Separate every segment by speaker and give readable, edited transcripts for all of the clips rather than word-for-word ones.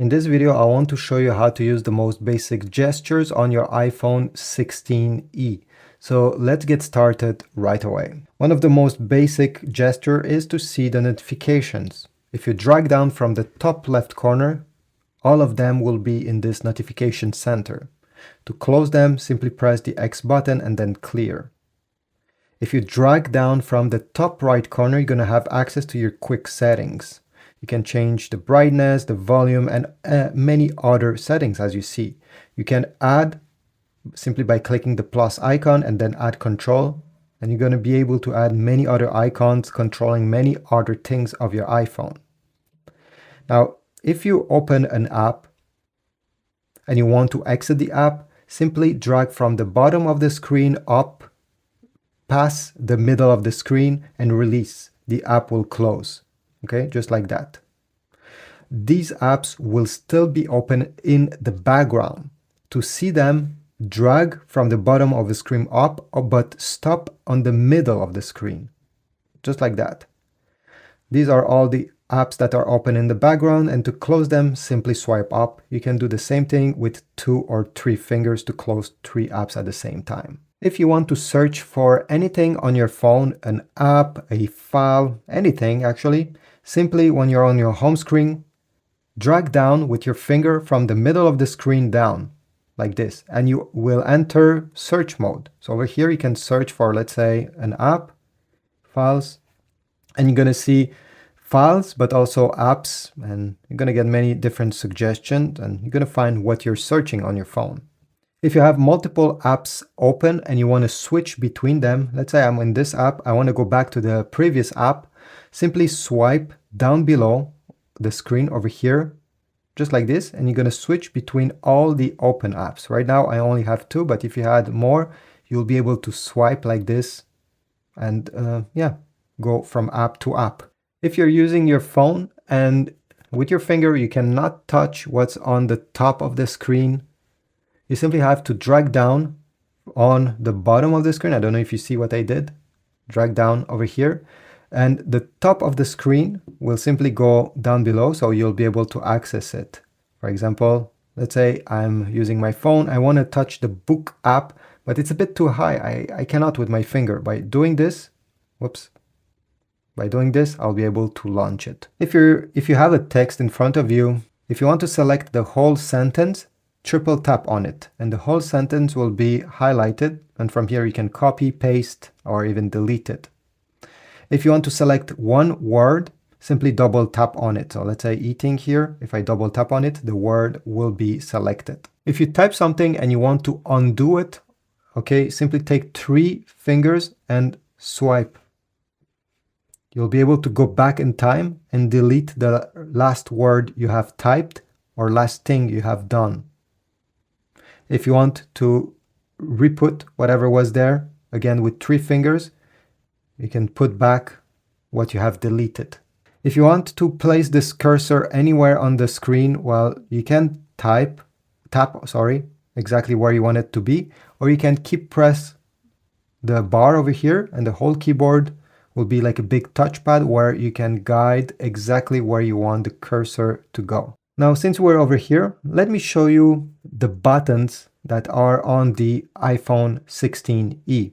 Speaker 1: In this video, I want to show you how to use the most basic gestures on your iPhone 16e. So let's get started right away. One of the most basic gesture is to see the notifications. If you drag down from the top left corner, all of them will be in this notification center. To close them, simply press the X button and then clear. If you drag down from the top right corner, you're going to have access to your quick settings. You can change the brightness, the volume, and many other settings as you see. You can add simply by clicking the plus icon and then add control. And you're going to be able to add many other icons controlling many other things of your iPhone. Now, if you open an app and you want to exit the app, simply drag from the bottom of the screen up, pass the middle of the screen and release. The app will close. Okay, just like that. These apps will still be open in the background. To see them, drag from the bottom of the screen up, but stop on the middle of the screen. Just like that. These are all the apps that are open in the background, and to close them, simply swipe up. You can do the same thing with 2 or 3 fingers to close 3 apps at the same time. If you want to search for anything on your phone, an app, a file, anything actually, simply when you're on your home screen, drag down with your finger from the middle of the screen down, like this, and you will enter search mode. So over here you can search for, let's say, an app, files, and you're going to see files, but also apps, and you're going to get many different suggestions, and you're going to find what you're searching on your phone. If you have multiple apps open and you want to switch between them, let's say I'm in this app, I want to go back to the previous app, simply swipe down below the screen over here, just like this, and you're going to switch between all the open apps. Right now I only have 2, but if you had more, you'll be able to swipe like this and go from app to app. If you're using your phone and with your finger you cannot touch what's on the top of the screen, you simply have to drag down on the bottom of the screen. I don't know if you see what I did. Drag down over here. And the top of the screen will simply go down below, so you'll be able to access it. For example, let's say I'm using my phone. I want to touch the book app, but it's a bit too high. I cannot with my finger. By doing this, by doing this, I'll be able to launch it. If you have a text in front of you, if you want to select the whole sentence, triple tap on it and the whole sentence will be highlighted, and from here you can copy, paste, or even delete it. If you want to select one word, simply double tap on it. So let's say eating here, if I double tap on it, the word will be selected. If you type something and you want to undo it, okay, simply take 3 fingers and swipe. You'll be able to go back in time and delete the last word you have typed or last thing you have done. If you want to re-put whatever was there, again with 3 fingers, you can put back what you have deleted. If you want to place this cursor anywhere on the screen, well, you can tap exactly where you want it to be, or you can press the bar over here and the whole keyboard will be like a big touchpad where you can guide exactly where you want the cursor to go. Now, since we're over here, let me show you the buttons that are on the iPhone 16e.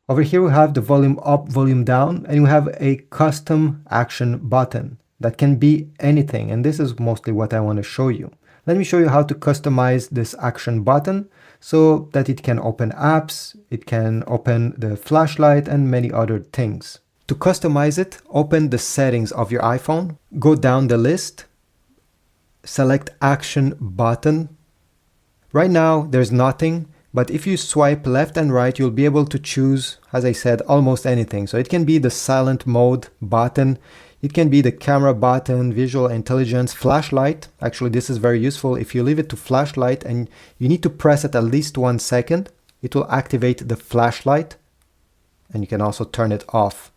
Speaker 1: Over here we have the volume up, volume down, and we have a custom action button that can be anything, and this is mostly what I want to show you. Let me show you how to customize this action button so that it can open apps, it can open the flashlight, and many other things. To customize it, open the settings of your iPhone, go down the list, select action button. Right now there's nothing, but if you swipe left and right, you'll be able to choose, as I said, almost anything. So it can be the silent mode button, it can be the camera button, visual intelligence, flashlight. Actually, this is very useful. If you leave it to flashlight and you need to press it at least 1 second, it will activate the flashlight, and you can also turn it off.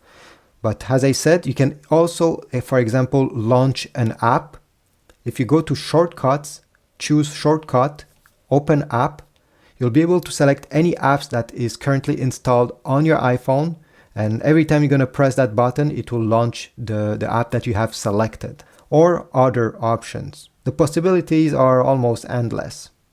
Speaker 1: But as I said, you can also, for example, launch an app. If you go to shortcuts, choose shortcut, open app, you'll be able to select any apps that is currently installed on your iPhone, and every time you're going to press that button, it will launch the app that you have selected. Or other options. The possibilities are almost endless.